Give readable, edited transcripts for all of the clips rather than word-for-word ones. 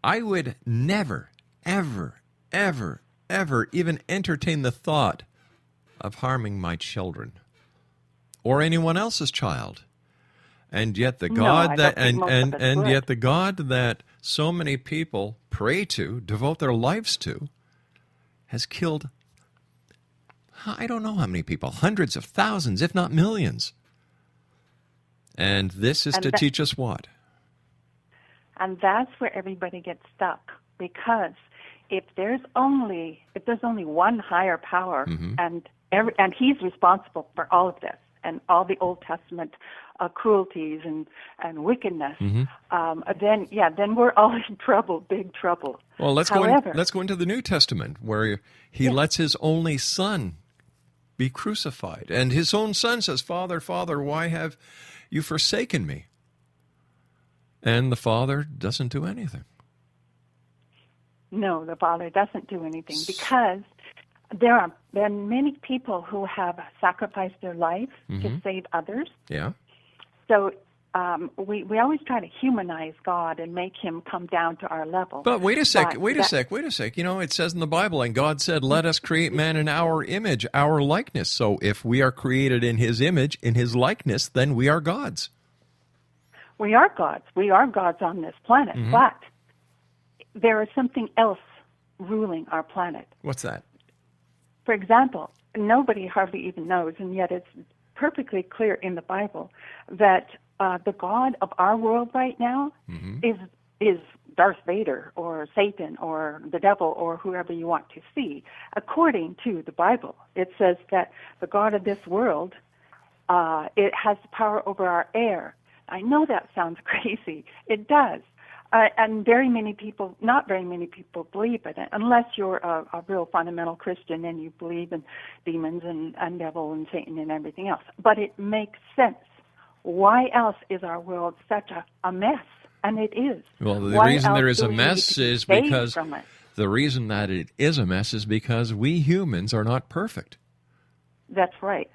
I would never, ever, ever, ever even entertain the thought of harming my children or anyone else's child. And yet the God yet the God that so many people pray to, devote their lives to, has killed, I don't know how many people, hundreds of thousands, if not millions. And this is to teach us what? And that's where everybody gets stuck, because if there's only one higher power, and he's responsible for all of this and all the Old Testament cruelties and wickedness, then we're all in trouble, big trouble. Well, let's go into the New Testament, where he lets his only son be crucified, and his own son says, "Father, Father, why have you forsaken me?" And the Father doesn't do anything. No, the Father doesn't do anything, because there are many people who have sacrificed their life to save others. Yeah. So we always try to humanize God and make him come down to our level. But wait a sec. You know, it says in the Bible, and God said, "Let us create man in our image, our likeness." So if we are created in his image, in his likeness, then we are gods. We are gods. We are gods on this planet. But there is something else ruling our planet. What's that? For example, nobody hardly even knows, and yet it's perfectly clear in the Bible, that the God of our world right now is Darth Vader or Satan or the devil or whoever you want to see. According to the Bible, it says that the God of this world, it has power over our air. I know that sounds crazy. It does. And not very many people believe it, unless you're a real fundamental Christian and you believe in demons and devil and Satan and everything else. But it makes sense. Why else is our world such a mess? And it is. Well, the reason there is a mess is because the reason that it is a mess is because we humans are not perfect. That's right.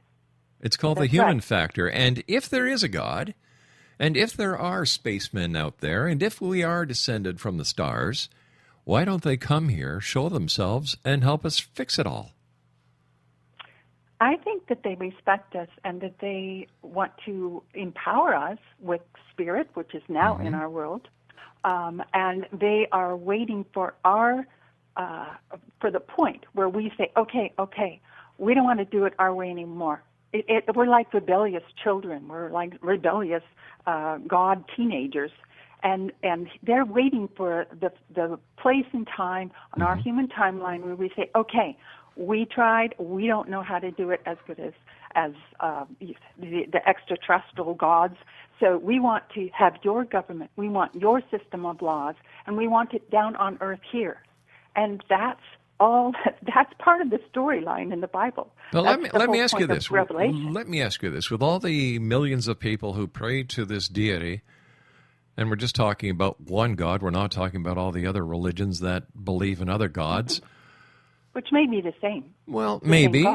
It's called the human factor. And if there is a God, and if there are spacemen out there, and if we are descended from the stars, why don't they come here, show themselves, and help us fix it all? I think that they respect us and that they want to empower us with spirit, which is now in our world, and they are waiting for for the point where we say, okay, we don't want to do it our way anymore. We're like rebellious children. We're like rebellious God teenagers, and they're waiting for the place and time on our human timeline where we say, okay, we tried. We don't know how to do it as good as the extraterrestrial gods. So we want to have your government. We want your system of laws, and we want it down on earth here. And that's part of the storyline in the Bible. Well, let me ask you this. Let me ask you this. With all the millions of people who pray to this deity, and we're just talking about one God, we're not talking about all the other religions that believe in other gods. Which may be the same. Well, maybe.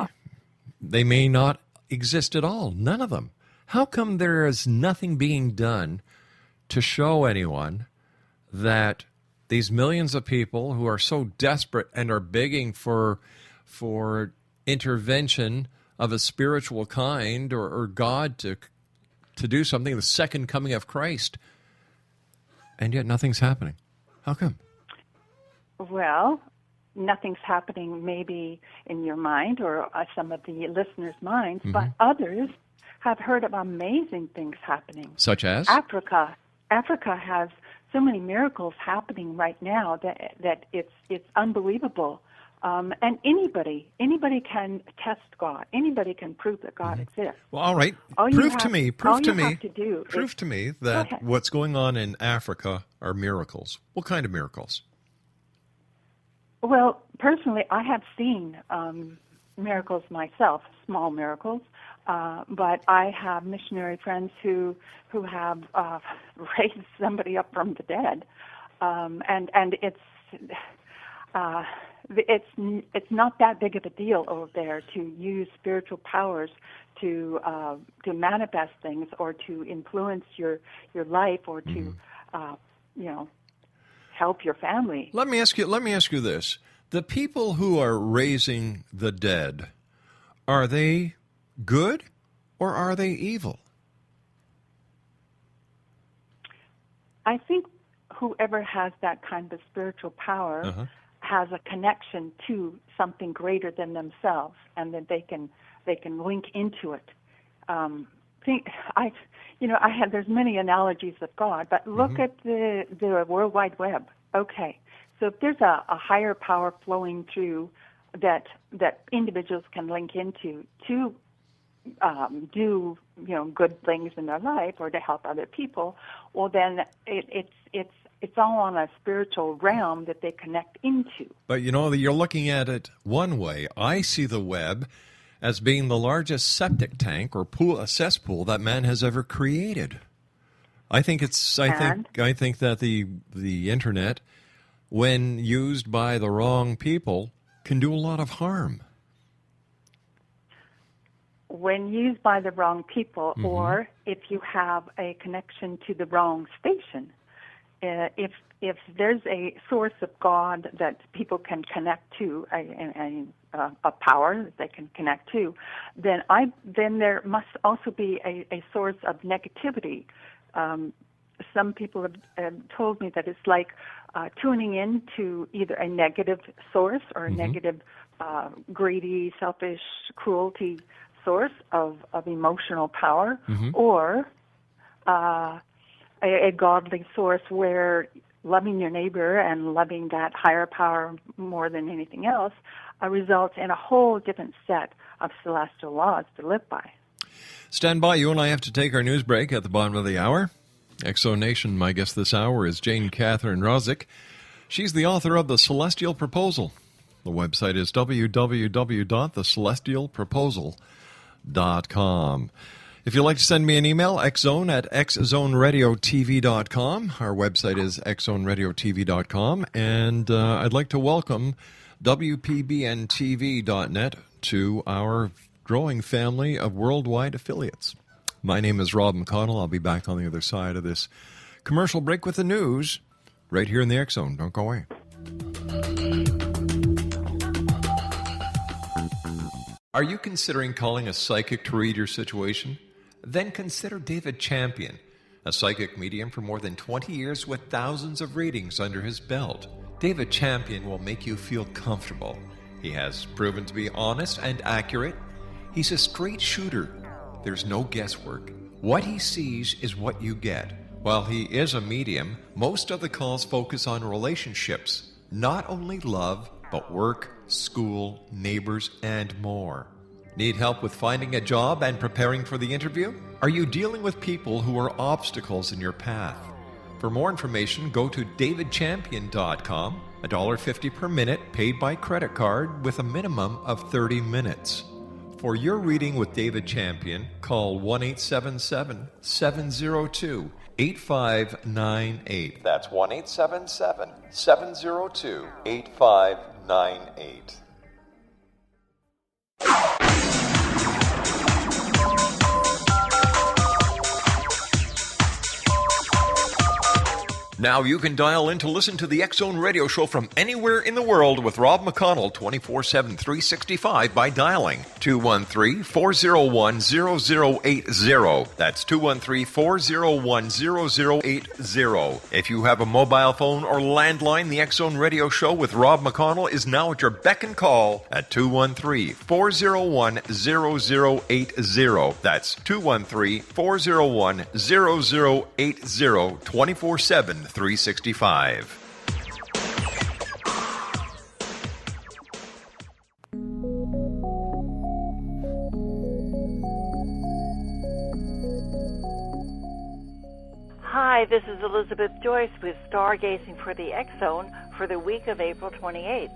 They may not exist at all. None of them. How come there is nothing being done to show anyone that these millions of people who are so desperate and are begging for intervention of a spiritual kind or God to do something, the second coming of Christ, and yet nothing's happening? How come? Well, nothing's happening maybe in your mind or some of the listeners' minds, but others have heard of amazing things happening. Such as? Africa has so many miracles happening right now that it's unbelievable. And anybody can test God. Anybody can prove that God exists. Well, all right. Prove to me that what's going on in Africa are miracles. What kind of miracles? Well, personally, I have seen miracles myself, small miracles, but I have missionary friends who have raised somebody up from the dead, and it's not that big of a deal over there to use spiritual powers to manifest things or to influence your life or to help your family. Let me ask you this. The people who are raising the dead, are they good or are they evil? I think whoever has that kind of spiritual power has a connection to something greater than themselves, and that they can link into it. There's many analogies of God, but look at the World Wide Web. Okay, so if there's a higher power flowing through that individuals can link into to do good things in their life or to help other people, well then it's all on a spiritual realm that they connect into. But you're looking at it one way. I see the web as being the largest septic tank or a cesspool that man has ever created. I think that the internet, when used by the wrong people, can do a lot of harm. When used by the wrong people, or if you have a connection to the wrong station, if there's a source of God that people can connect to, a power that they can connect to, then there must also be a source of negativity. Some people have told me that it's like tuning in to either a negative source or a negative, greedy, selfish, cruelty source of emotional power, or a godly source where loving your neighbor and loving that higher power more than anything else results in a whole different set of celestial laws to live by. Stand by. You and I have to take our news break at the bottom of the hour. Exo Nation, my guest this hour is Catherine Rozek. She's the author of The Celestial Proposal. The website is www.thecelestialproposal.com. If you'd like to send me an email, xzone@xzoneradiotv.com. Our website is xzoneradiotv.com. And I'd like to welcome WPBNTV.net to our growing family of worldwide affiliates. My name is Rob McConnell. I'll be back on the other side of this commercial break with the news right here in the X Zone. Don't go away. Are you considering calling a psychic to read your situation? Then consider David Champion, a psychic medium for more than 20 years with thousands of readings under his belt. David Champion will make you feel comfortable. He has proven to be honest and accurate. He's a straight shooter. There's no guesswork. What he sees is what you get. While he is a medium, most of the calls focus on relationships, not only love, but work, school, neighbors, and more. Need help with finding a job and preparing for the interview? Are you dealing with people who are obstacles in your path? For more information, go to davidchampion.com, $1.50 per minute paid by credit card with a minimum of 30 minutes. For your reading with David Champion, call 1-877-702-8598. That's 1-877-702-8598. Now you can dial in to listen to the X Zone Radio Show from anywhere in the world with Rob McConnell 24/7, 365 by dialing 213-401-0080. That's 213-401-0080. If you have a mobile phone or landline, the X Zone Radio Show with Rob McConnell is now at your beck and call at 213-401-0080. That's 213-401-0080, 24/7, 365. Hi, this is Elizabeth Joyce with Stargazing for the X Zone for the week of April 28th.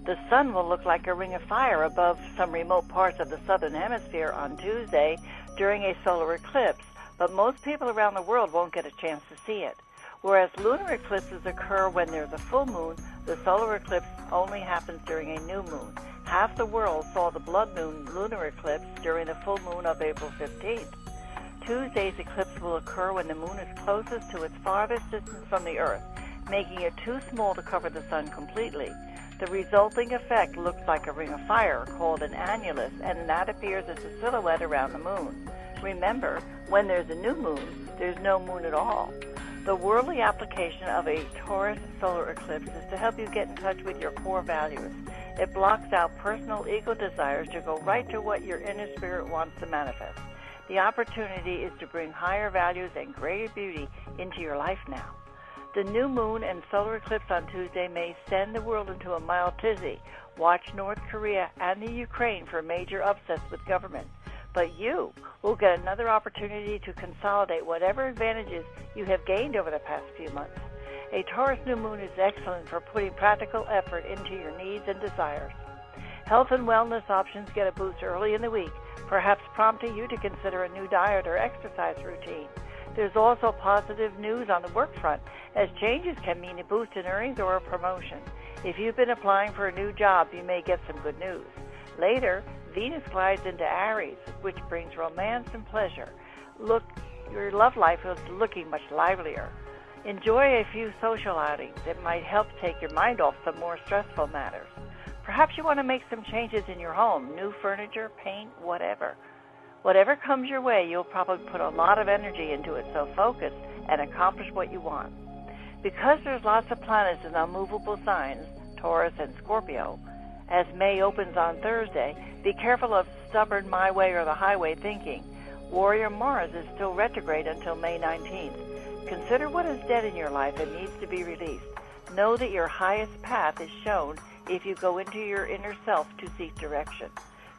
The sun will look like a ring of fire above some remote parts of the southern hemisphere on Tuesday during a solar eclipse, but most people around the world won't get a chance to see it. Whereas lunar eclipses occur when there's a full moon, the solar eclipse only happens during a new moon. Half the world saw the blood moon lunar eclipse during the full moon of April 15th. Tuesday's eclipse will occur when the moon is closest to its farthest distance from the Earth, making it too small to cover the sun completely. The resulting effect looks like a ring of fire called an annulus, and that appears as a silhouette around the moon. Remember, when there's a new moon, there's no moon at all. The worldly application of a Taurus solar eclipse is to help you get in touch with your core values. It blocks out personal ego desires to go right to what your inner spirit wants to manifest. The opportunity is to bring higher values and greater beauty into your life now. The new moon and solar eclipse on Tuesday may send the world into a mild tizzy. Watch North Korea and the Ukraine for major upsets with government. But you will get another opportunity to consolidate whatever advantages you have gained over the past few months. A Taurus new moon is excellent for putting practical effort into your needs and desires. Health and wellness options get a boost early in the week, perhaps prompting you to consider a new diet or exercise routine. There's also positive news on the work front, as changes can mean a boost in earnings or a promotion. If you've been applying for a new job, you may get some good news. Later, Venus glides into Aries, which brings romance and pleasure. Look, your love life is looking much livelier. Enjoy a few social outings. It might help take your mind off some more stressful matters. Perhaps you want to make some changes in your home, new furniture, paint, whatever. Whatever comes your way, you'll probably put a lot of energy into it, so focus and accomplish what you want. Because there's lots of planets in unmovable signs, Taurus and Scorpio, as May opens on Thursday, be careful of stubborn my way or the highway thinking. Warrior Mars is still retrograde until May 19th. Consider what is dead in your life and needs to be released. Know that your highest path is shown if you go into your inner self to seek direction.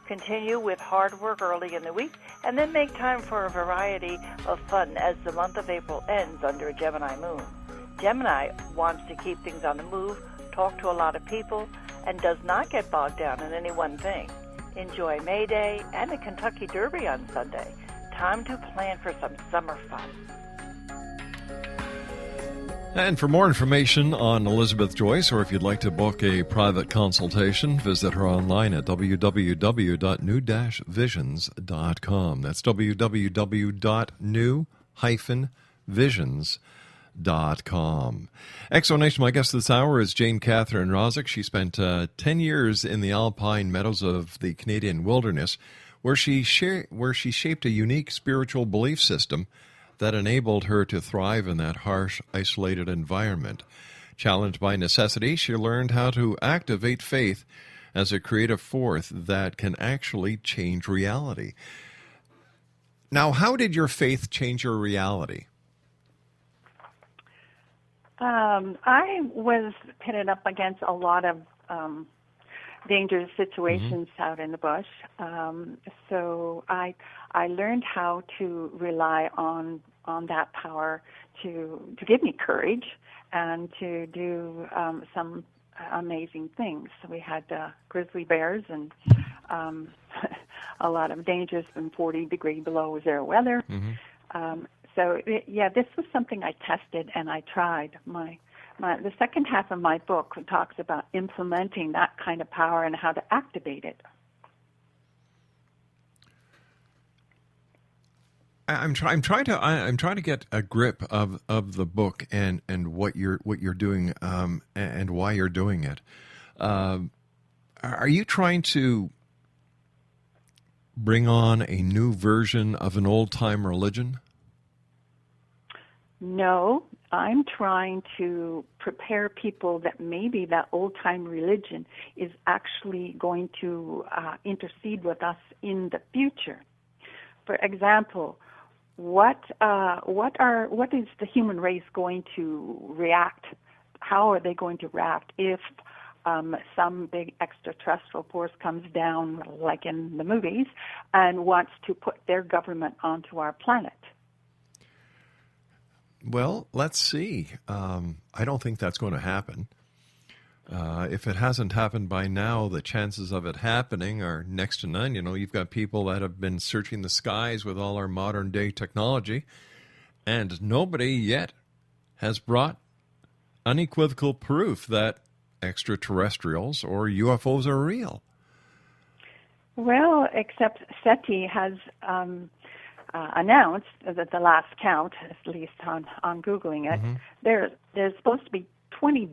Continue with hard work early in the week, and then make time for a variety of fun as the month of April ends under a Gemini moon. Gemini wants to keep things on the move, talk to a lot of people, and does not get bogged down in any one thing. Enjoy May Day and the Kentucky Derby on Sunday. Time to plan for some summer fun. And for more information on Elizabeth Joyce, or if you'd like to book a private consultation, visit her online at www.new-visions.com. That's www.new-visions.com. Exonation, my guest this hour is Jane Catherine Rozek. She spent 10 years in the alpine meadows of the Canadian wilderness, where she shaped a unique spiritual belief system that enabled her to thrive in that harsh, isolated environment. Challenged by necessity, she learned how to activate faith as a creative force that can actually change reality. Now, how did your faith change your reality? I was pitted up against a lot of dangerous situations out in the bush. So I learned how to rely on that power to give me courage and to do some amazing things. So we had grizzly bears and a lot of dangerous and 40-degree below zero weather. This was something I tested and I tried. The second half of my book talks about implementing that kind of power and how to activate it. I'm trying to get a grip of the book and what you're doing and why you're doing it. Are you trying to bring on a new version of an old-time religion? No, I'm trying to prepare people that maybe that old-time religion is actually going to intercede with us in the future. For example, what is the human race going to react? How are they going to react if some big extraterrestrial force comes down, like in the movies, and wants to put their government onto our planet? Well, let's see. I don't think that's going to happen. If it hasn't happened by now, the chances of it happening are next to none. You know, you've got people that have been searching the skies with all our modern day technology, and nobody yet has brought unequivocal proof that extraterrestrials or UFOs are real. Well, except SETI has announced that the last count, at least on Googling it, there's supposed to be 20